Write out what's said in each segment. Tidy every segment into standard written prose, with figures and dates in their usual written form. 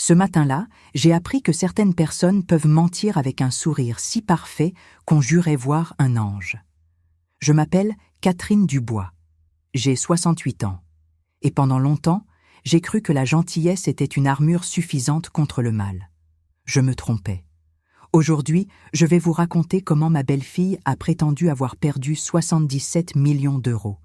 Ce matin-là, j'ai appris que certaines personnes peuvent mentir avec un sourire si parfait qu'on jurait voir un ange. Je m'appelle Catherine Dubois. J'ai 68 ans. Et pendant longtemps, j'ai cru que la gentillesse était une armure suffisante contre le mal. Je me trompais. Aujourd'hui, je vais vous raconter comment ma belle-fille a prétendu avoir perdu 77 millions d'euros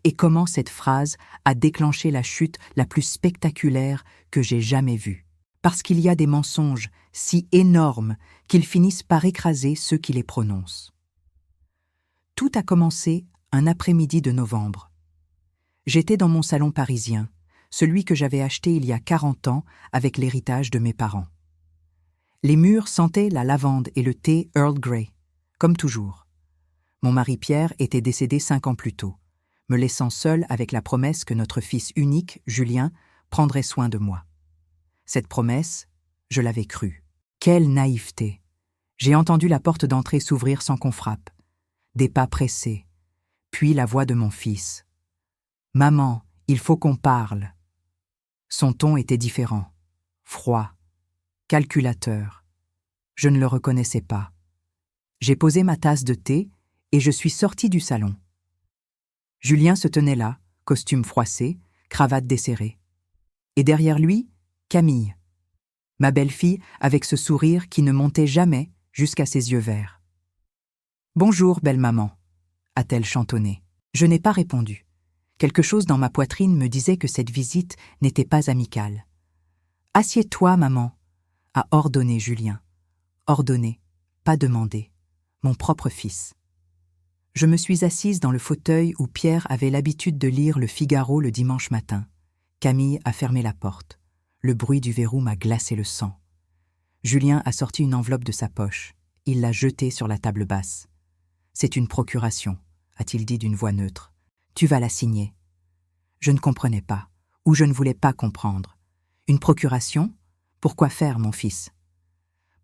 et comment cette phrase a déclenché la chute la plus spectaculaire que j'ai jamais vue. Parce qu'il y a des mensonges si énormes qu'ils finissent par écraser ceux qui les prononcent. Tout a commencé un après-midi de novembre. J'étais dans mon salon parisien, celui que j'avais acheté il y a 40 ans avec l'héritage de mes parents. Les murs sentaient la lavande et le thé Earl Grey, comme toujours. Mon mari Pierre était décédé 5 ans plus tôt, me laissant seul avec la promesse que notre fils unique, Julien, prendrait soin de moi. Cette promesse, je l'avais crue. Quelle naïveté! J'ai entendu la porte d'entrée s'ouvrir sans qu'on frappe. Des pas pressés, puis la voix de mon fils. « Maman, il faut qu'on parle. » Son ton était différent, froid, calculateur. Je ne le reconnaissais pas. J'ai posé ma tasse de thé et je suis sortie du salon. Julien se tenait là, costume froissé, cravate desserrée. Et derrière lui, Camille, ma belle-fille avec ce sourire qui ne montait jamais jusqu'à ses yeux verts. « Bonjour, belle maman », a-t-elle chantonné. Je n'ai pas répondu. Quelque chose dans ma poitrine me disait que cette visite n'était pas amicale. « Assieds-toi, maman », a ordonné Julien. Ordonné, pas demandé. Mon propre fils. Je me suis assise dans le fauteuil où Pierre avait l'habitude de lire Le Figaro le dimanche matin. Camille a fermé la porte. Le bruit du verrou m'a glacé le sang. Julien a sorti une enveloppe de sa poche. Il l'a jetée sur la table basse. « C'est une procuration », a-t-il dit d'une voix neutre. « Tu vas la signer. » Je ne comprenais pas, ou je ne voulais pas comprendre. Une procuration? Pourquoi faire, mon fils?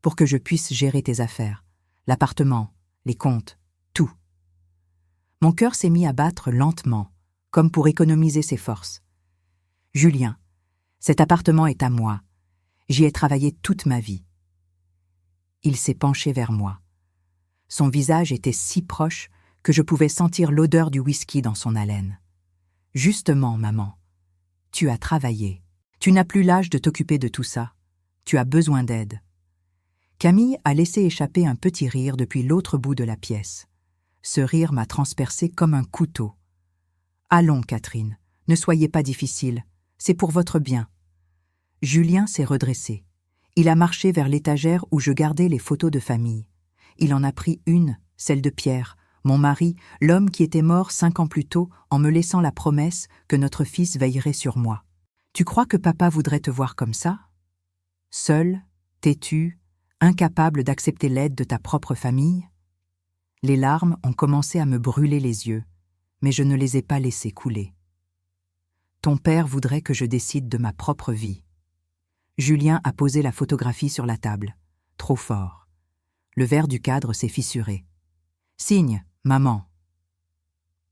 Pour que je puisse gérer tes affaires, l'appartement, les comptes, tout. Mon cœur s'est mis à battre lentement, comme pour économiser ses forces. Julien, cet appartement est à moi. J'y ai travaillé toute ma vie. Il s'est penché vers moi. Son visage était si proche que je pouvais sentir l'odeur du whisky dans son haleine. Justement, maman, tu as travaillé. Tu n'as plus l'âge de t'occuper de tout ça. Tu as besoin d'aide. Camille a laissé échapper un petit rire depuis l'autre bout de la pièce. Ce rire m'a transpercé comme un couteau. « Allons, Catherine, ne soyez pas difficile, c'est pour votre bien. » Julien s'est redressé. Il a marché vers l'étagère où je gardais les photos de famille. Il en a pris une, celle de Pierre, mon mari, l'homme qui était mort 5 ans plus tôt en me laissant la promesse que notre fils veillerait sur moi. « Tu crois que papa voudrait te voir comme ça? Seul, têtu, incapable d'accepter l'aide de ta propre famille ?» Les larmes ont commencé à me brûler les yeux, mais je ne les ai pas laissées couler. « Ton père voudrait que je décide de ma propre vie. » Julien a posé la photographie sur la table, trop fort. Le verre du cadre s'est fissuré. « Signe, maman. »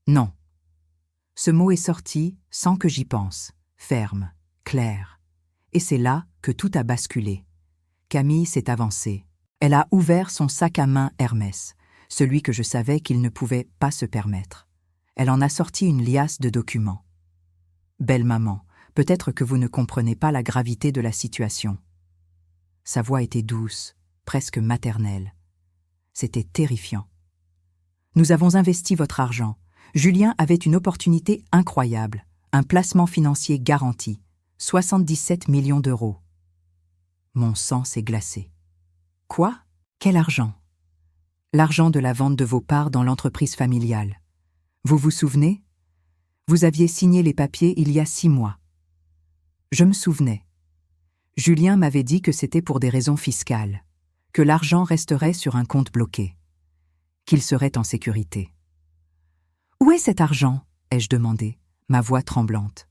Non. Ce mot est sorti sans que j'y pense, ferme, clair. Et c'est là que tout a basculé. Camille s'est avancée. Elle a ouvert son sac à main Hermès, celui que je savais qu'il ne pouvait pas se permettre. Elle en a sorti une liasse de documents. « Belle maman, peut-être que vous ne comprenez pas la gravité de la situation. » Sa voix était douce, presque maternelle. C'était terrifiant. « Nous avons investi votre argent. Julien avait une opportunité incroyable, un placement financier garanti, 77 millions d'euros. » Mon sang s'est glacé. « Quoi? Quel argent? » L'argent de la vente de vos parts dans l'entreprise familiale. Vous vous souvenez? Vous aviez signé les papiers il y a 6 mois. Je me souvenais. Julien m'avait dit que c'était pour des raisons fiscales, que l'argent resterait sur un compte bloqué, qu'il serait en sécurité. « Où est cet argent ?» ai-je demandé, ma voix tremblante.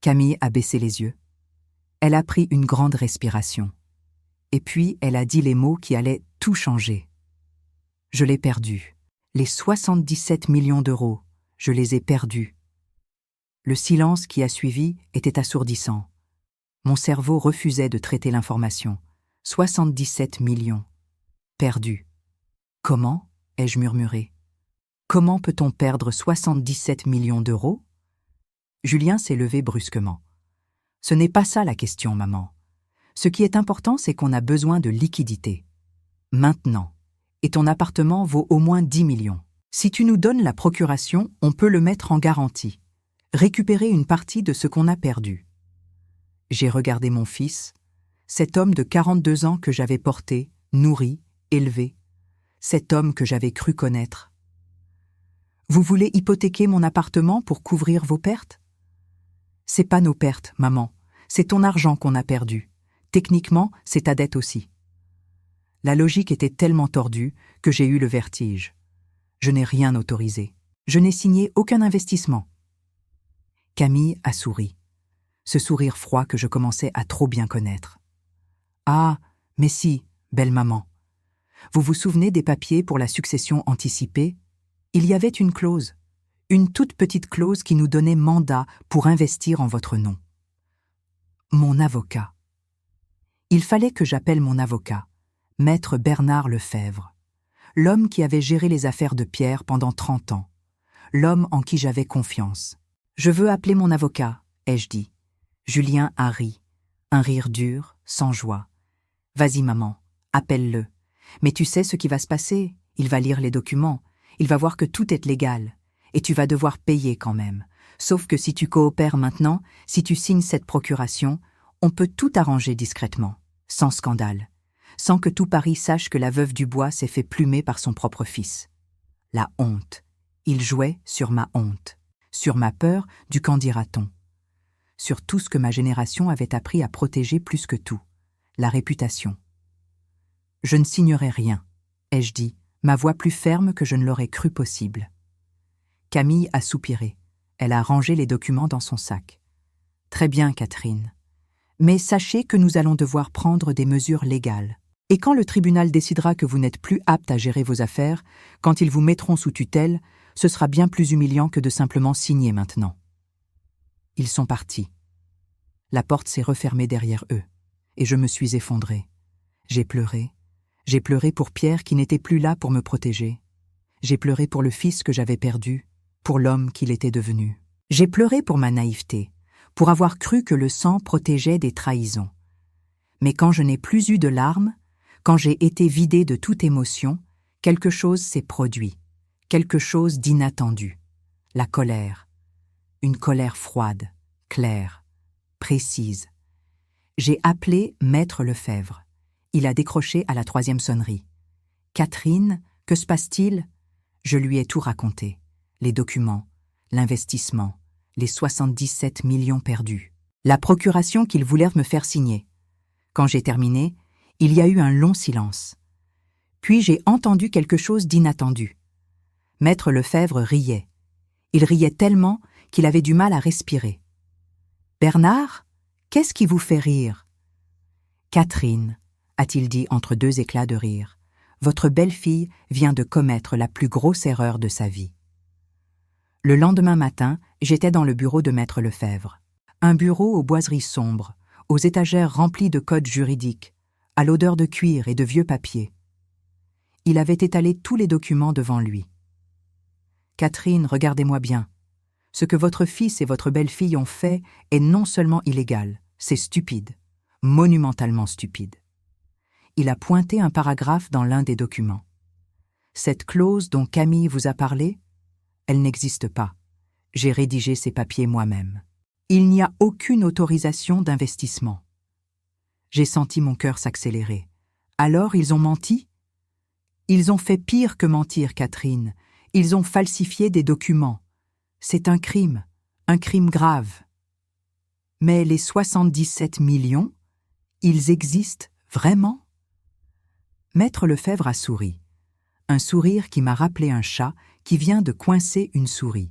Camille a baissé les yeux. Elle a pris une grande respiration. Et puis elle a dit les mots qui allaient tout changer. Je l'ai perdu. Les 77 millions d'euros, je les ai perdus. Le silence qui a suivi était assourdissant. Mon cerveau refusait de traiter l'information. 77 millions. Perdu. Comment? Ai-je murmuré. Comment peut-on perdre 77 millions d'euros? Julien s'est levé brusquement. Ce n'est pas ça la question, maman. Ce qui est important, c'est qu'on a besoin de liquidité. Maintenant. Et ton appartement vaut au moins 10 millions. Si tu nous donnes la procuration, on peut le mettre en garantie. Récupérer une partie de ce qu'on a perdu. J'ai regardé mon fils, cet homme de 42 ans que j'avais porté, nourri, élevé, cet homme que j'avais cru connaître. Vous voulez hypothéquer mon appartement pour couvrir vos pertes? C'est pas nos pertes, maman, c'est ton argent qu'on a perdu. Techniquement, c'est ta dette aussi. La logique était tellement tordue que j'ai eu le vertige. Je n'ai rien autorisé. Je n'ai signé aucun investissement. Camille a souri. Ce sourire froid que je commençais à trop bien connaître. Ah, mais si, belle maman. Vous vous souvenez des papiers pour la succession anticipée? Il y avait une clause, une toute petite clause qui nous donnait mandat pour investir en votre nom. Mon avocat. Il fallait que j'appelle mon avocat, maître Bernard Lefebvre, l'homme qui avait géré les affaires de Pierre pendant 30 ans, l'homme en qui j'avais confiance. Je veux appeler mon avocat, ai-je dit. Julien a ri, un rire dur, sans joie. Vas-y maman, appelle-le. Mais tu sais ce qui va se passer, il va lire les documents, il va voir que tout est légal, et tu vas devoir payer quand même. Sauf que si tu coopères maintenant, si tu signes cette procuration, on peut tout arranger discrètement, sans scandale, sans que tout Paris sache que la veuve Dubois s'est fait plumer par son propre fils. La honte. Il jouait sur ma honte, sur ma peur du qu'en dira-t-on, sur tout ce que ma génération avait appris à protéger plus que tout, la réputation. Je ne signerai rien, ai-je dit, ma voix plus ferme que je ne l'aurais cru possible. Camille a soupiré. Elle a rangé les documents dans son sac. Très bien, Catherine. Mais sachez que nous allons devoir prendre des mesures légales. Et quand le tribunal décidera que vous n'êtes plus apte à gérer vos affaires, quand ils vous mettront sous tutelle, ce sera bien plus humiliant que de simplement signer maintenant. Ils sont partis. La porte s'est refermée derrière eux, et je me suis effondrée. J'ai pleuré. J'ai pleuré pour Pierre qui n'était plus là pour me protéger. J'ai pleuré pour le fils que j'avais perdu, pour l'homme qu'il était devenu. J'ai pleuré pour ma naïveté, pour avoir cru que le sang protégeait des trahisons. Mais quand je n'ai plus eu de larmes, quand j'ai été vidée de toute émotion, quelque chose s'est produit, quelque chose d'inattendu. La colère. Une colère froide, claire, précise. J'ai appelé Maître Lefebvre. Il a décroché à la 3e sonnerie. « Catherine, que se passe-t-il » Je lui ai tout raconté. Les documents, l'investissement, les 77 millions perdus, la procuration qu'ils voulèrent me faire signer. Quand j'ai terminé, il y a eu un long silence. Puis j'ai entendu quelque chose d'inattendu. Maître Lefebvre riait. Il riait tellement qu'il avait du mal à respirer. « Bernard, qu'est-ce qui vous fait rire ?»« Catherine, a-t-il dit entre 2 éclats de rire, votre belle-fille vient de commettre la plus grosse erreur de sa vie. » Le lendemain matin, j'étais dans le bureau de Maître Lefebvre. Un bureau aux boiseries sombres, aux étagères remplies de codes juridiques, à l'odeur de cuir et de vieux papiers. Il avait étalé tous les documents devant lui. « Catherine, regardez-moi bien. Ce que votre fils et votre belle-fille ont fait est non seulement illégal, c'est stupide, monumentalement stupide. » Il a pointé un paragraphe dans l'un des documents. Cette clause dont Camille vous a parlé, elle n'existe pas. J'ai rédigé ces papiers moi-même. Il n'y a aucune autorisation d'investissement. J'ai senti mon cœur s'accélérer. Alors ils ont menti? Ils ont fait pire que mentir, Catherine. Ils ont falsifié des documents. C'est un crime grave. Mais les 77 millions, ils existent vraiment? Maître Lefebvre a souri. Un sourire qui m'a rappelé un chat qui vient de coincer une souris.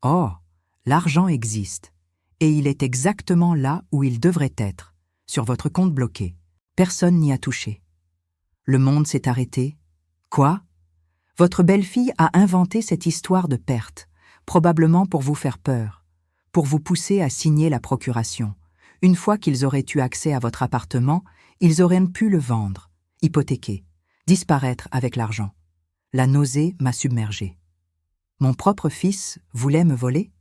Oh, l'argent existe. Et il est exactement là où il devrait être, sur votre compte bloqué. Personne n'y a touché. Le monde s'est arrêté. Quoi? Votre belle-fille a inventé cette histoire de perte, probablement pour vous faire peur, pour vous pousser à signer la procuration. Une fois qu'ils auraient eu accès à votre appartement, ils auraient pu le vendre, hypothéquer, disparaître avec l'argent. La nausée m'a submergée. Mon propre fils voulait me voler?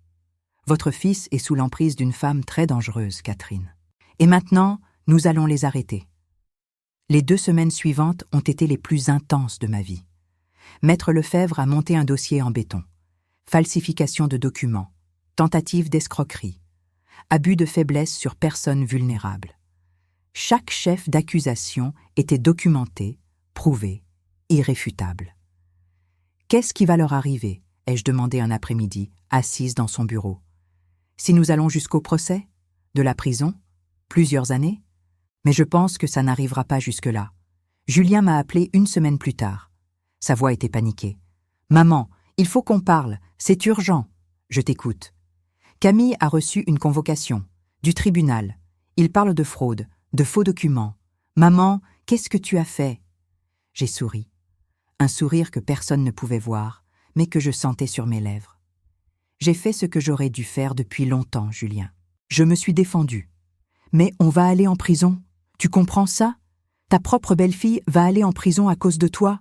Votre fils est sous l'emprise d'une femme très dangereuse, Catherine. Et maintenant, nous allons les arrêter. Les 2 semaines suivantes ont été les plus intenses de ma vie. Maître Lefebvre a monté un dossier en béton. Falsification de documents, tentative d'escroquerie, abus de faiblesse sur personnes vulnérables. Chaque chef d'accusation était documenté, prouvé, irréfutable. Qu'est-ce qui va leur arriver? Ai-je demandé un après-midi, assise dans son bureau. Si nous allons jusqu'au procès? De la prison? Plusieurs années? Mais je pense que ça n'arrivera pas jusque-là. Julien m'a appelé 1 semaine plus tard. Sa voix était paniquée. « Maman, il faut qu'on parle, c'est urgent. » Je t'écoute. Camille a reçu une convocation, du tribunal. Il parle de fraude, de faux documents. « Maman, qu'est-ce que tu as fait ?» J'ai souri. Un sourire que personne ne pouvait voir, mais que je sentais sur mes lèvres. J'ai fait ce que j'aurais dû faire depuis longtemps, Julien. Je me suis défendue. Mais on va aller en prison. Tu comprends ça? Ta propre belle-fille va aller en prison à cause de toi?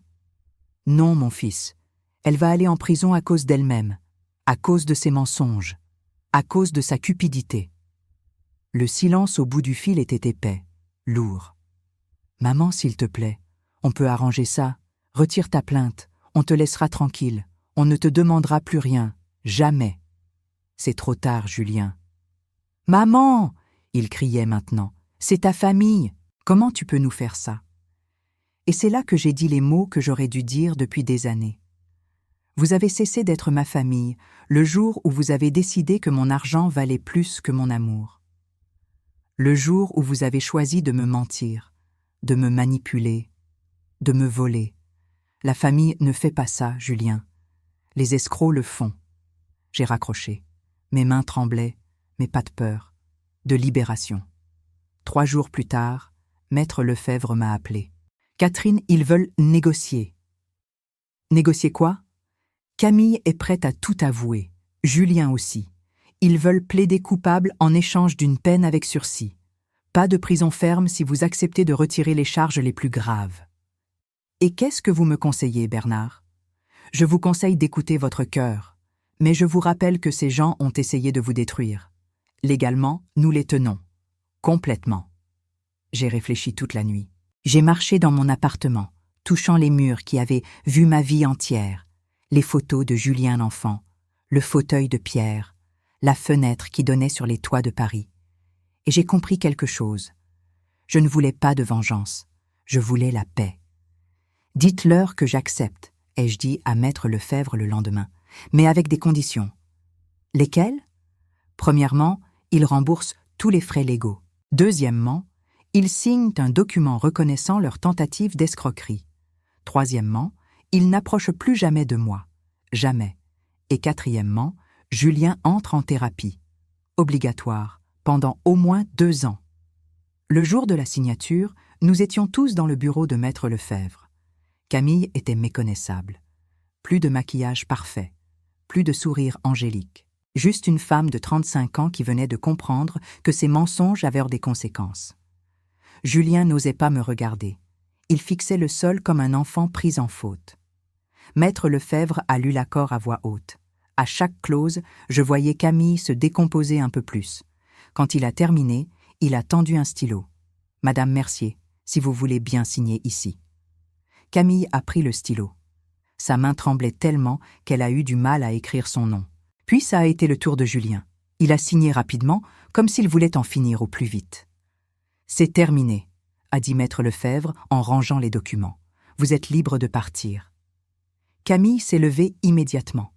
Non, mon fils. Elle va aller en prison à cause d'elle-même, à cause de ses mensonges, à cause de sa cupidité. Le silence au bout du fil était épais, lourd. Maman, s'il te plaît, on peut arranger ça. Retire ta plainte, on te laissera tranquille. On ne te demandera plus rien, jamais. C'est trop tard, Julien. Maman! Il criait maintenant. C'est ta famille. Comment tu peux nous faire ça? Et c'est là que j'ai dit les mots que j'aurais dû dire depuis des années. Vous avez cessé d'être ma famille le jour où vous avez décidé que mon argent valait plus que mon amour. Le jour où vous avez choisi de me mentir, de me manipuler, de me voler. La famille ne fait pas ça, Julien. Les escrocs le font. J'ai raccroché. Mes mains tremblaient, mais pas de peur, de libération. 3 jours plus tard, Maître Lefebvre m'a appelé. « Catherine, ils veulent négocier. » Négocier quoi? Camille est prête à tout avouer, Julien aussi. Ils veulent plaider coupable en échange d'une peine avec sursis. Pas de prison ferme si vous acceptez de retirer les charges les plus graves. Et qu'est-ce que vous me conseillez, Bernard? Je vous conseille d'écouter votre cœur, mais je vous rappelle que ces gens ont essayé de vous détruire. Légalement, nous les tenons. Complètement. J'ai réfléchi toute la nuit. J'ai marché dans mon appartement, touchant les murs qui avaient vu ma vie entière, les photos de Julien l'enfant, le fauteuil de pierre, la fenêtre qui donnait sur les toits de Paris. Et j'ai compris quelque chose. Je ne voulais pas de vengeance, je voulais la paix. « Dites-leur que j'accepte », ai-je dit à Maître Lefebvre le lendemain, mais avec des conditions. Lesquelles? Premièrement, ils remboursent tous les frais légaux. Deuxièmement, ils signent un document reconnaissant leur tentative d'escroquerie. Troisièmement, ils n'approchent plus jamais de moi. Jamais. Et quatrièmement, Julien entre en thérapie. Obligatoire, pendant au moins 2 ans. Le jour de la signature, nous étions tous dans le bureau de Maître Lefebvre. Camille était méconnaissable. Plus de maquillage parfait, plus de sourire angélique. Juste une femme de 35 ans qui venait de comprendre que ses mensonges avaient des conséquences. Julien n'osait pas me regarder. Il fixait le sol comme un enfant pris en faute. Maître Lefebvre a lu l'accord à voix haute. À chaque clause, je voyais Camille se décomposer un peu plus. Quand il a terminé, il a tendu un stylo. « Madame Mercier, si vous voulez bien signer ici. » Camille a pris le stylo. Sa main tremblait tellement qu'elle a eu du mal à écrire son nom. Puis ça a été le tour de Julien. Il a signé rapidement, comme s'il voulait en finir au plus vite. « C'est terminé », a dit Maître Lefebvre en rangeant les documents. « Vous êtes libre de partir. » Camille s'est levée immédiatement.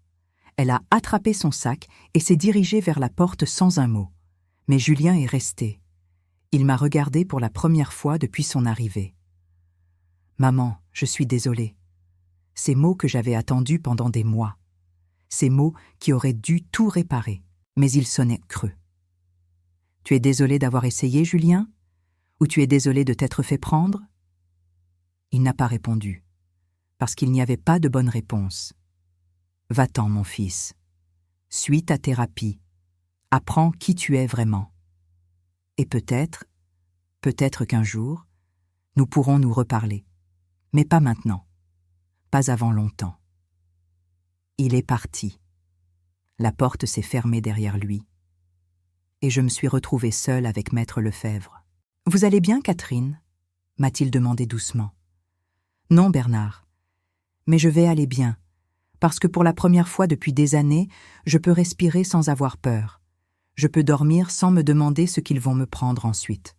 Elle a attrapé son sac et s'est dirigée vers la porte sans un mot. Mais Julien est resté. Il m'a regardé pour la première fois depuis son arrivée. « Maman, je suis désolée. » Ces mots que j'avais attendus pendant des mois. Ces mots qui auraient dû tout réparer, mais ils sonnaient creux. « Tu es désolé d'avoir essayé, Julien? Ou tu es désolé de t'être fait prendre? » Il n'a pas répondu, parce qu'il n'y avait pas de bonne réponse. « Va-t'en, mon fils. Suis ta thérapie. Apprends qui tu es vraiment. » Et peut-être qu'un jour, nous pourrons nous reparler. Mais pas maintenant, pas avant longtemps. Il est parti. La porte s'est fermée derrière lui. Et je me suis retrouvée seule avec maître Lefebvre. « Vous allez bien, Catherine ?» m'a-t-il demandé doucement. « Non, Bernard. Mais je vais aller bien, parce que pour la première fois depuis des années, je peux respirer sans avoir peur. Je peux dormir sans me demander ce qu'ils vont me prendre ensuite.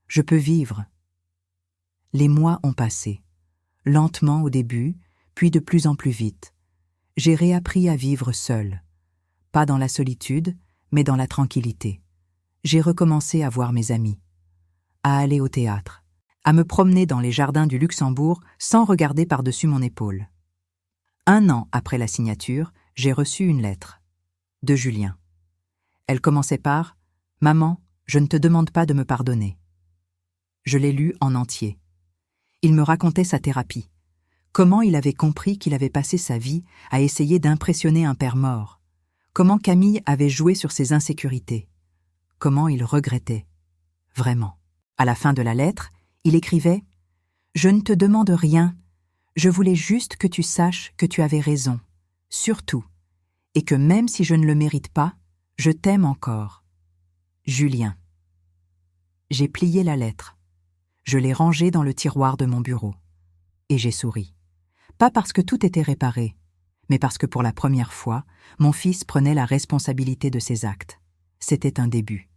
Je peux vivre. » Les mois ont passé, lentement au début, puis de plus en plus vite. J'ai réappris à vivre seule, pas dans la solitude, mais dans la tranquillité. J'ai recommencé à voir mes amis, à aller au théâtre, à me promener dans les jardins du Luxembourg sans regarder par-dessus mon épaule. 1 an après la signature, j'ai reçu une lettre de Julien. Elle commençait par « Maman, je ne te demande pas de me pardonner ». Je l'ai lue en entier. Il me racontait sa thérapie. Comment il avait compris qu'il avait passé sa vie à essayer d'impressionner un père mort. Comment Camille avait joué sur ses insécurités. Comment il regrettait. Vraiment. À la fin de la lettre, il écrivait « Je ne te demande rien. Je voulais juste que tu saches que tu avais raison. Surtout. Et que même si je ne le mérite pas, je t'aime encore. Julien. » J'ai plié la lettre. Je l'ai rangée dans le tiroir de mon bureau. Et j'ai souri. Pas parce que tout était réparé, mais parce que pour la première fois, mon fils prenait la responsabilité de ses actes. C'était un début.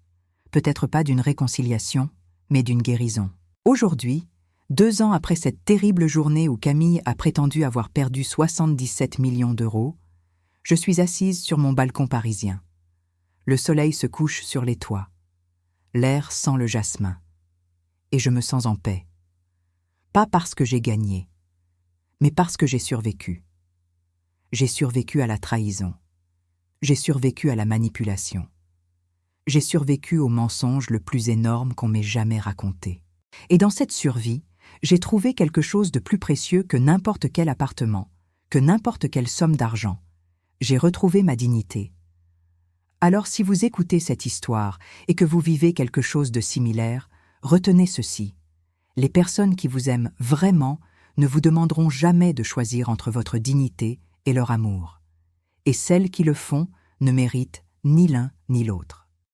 Peut-être pas d'une réconciliation, mais d'une guérison. Aujourd'hui, 2 ans après cette terrible journée où Camille a prétendu avoir perdu 77 millions d'euros, je suis assise sur mon balcon parisien. Le soleil se couche sur les toits. L'air sent le jasmin. Et je me sens en paix. Pas parce que j'ai gagné, mais parce que j'ai survécu. J'ai survécu à la trahison. J'ai survécu à la manipulation. J'ai survécu au mensonge le plus énorme qu'on m'ait jamais raconté. Et dans cette survie, j'ai trouvé quelque chose de plus précieux que n'importe quel appartement, que n'importe quelle somme d'argent. J'ai retrouvé ma dignité. Alors si vous écoutez cette histoire et que vous vivez quelque chose de similaire, retenez ceci. Les personnes qui vous aiment vraiment ne vous demanderont jamais de choisir entre votre dignité et leur amour. Et celles qui le font ne méritent ni l'un ni l'autre.